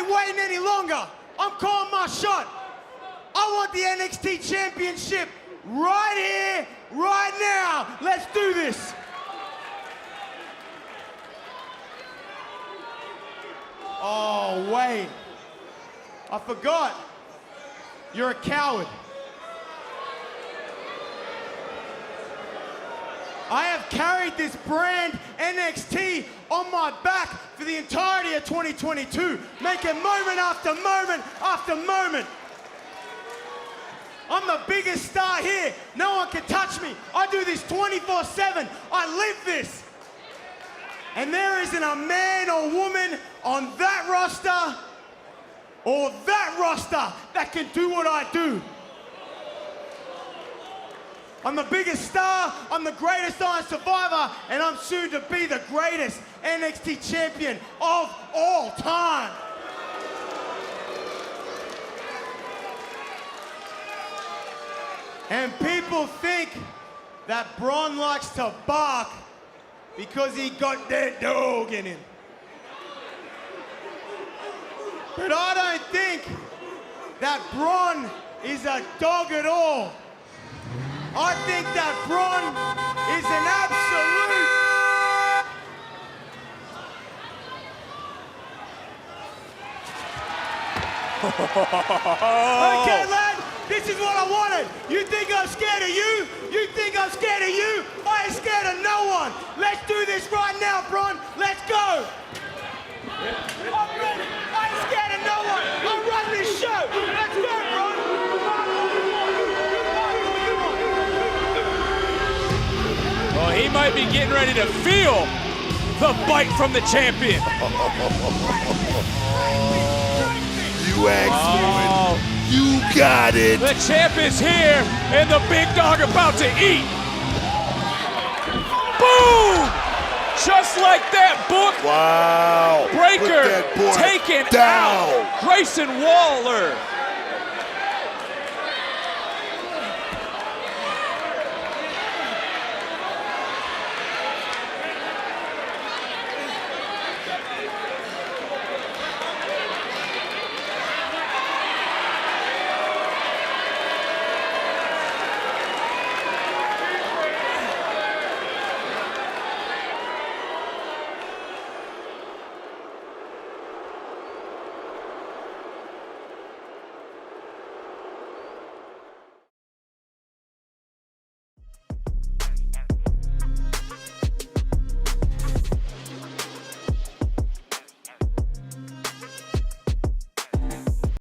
ain't waiting any longer. I'm calling my shot. I want the NXT Championship right here, right now. Let's do this. Oh, wait. I forgot. You're a coward. I have carried this brand, NXT, on my back for the entirety of 2022, making moment after moment after moment. I'm the biggest star here. No one can touch me. I do this 24/7. I live this. And there isn't a man or woman on that roster or that roster that can do what I do. I'm the biggest star, I'm the greatest Iron Survivor, and I'm soon to be the greatest NXT champion of all time. And people think that Braun likes to bark because he got that dog in him. But I don't think that Braun is a dog at all. I think that Braun is an absolute... Okay, lad, this is what I wanted. You think I'm scared of you? You think I'm scared of you? I ain't scared of no one. Let's do this right now, Braun. Let's go. I'm ready. I ain't scared of no one. I run this show. Let's go, Braun. Well, he might be getting ready to feel the bite from the champion. You asked for it. You got it. The champ is here, and the big dog about to eat. Boom! Just like that, book. Wow. Breaker Put that boy taken down. out. Grayson Waller.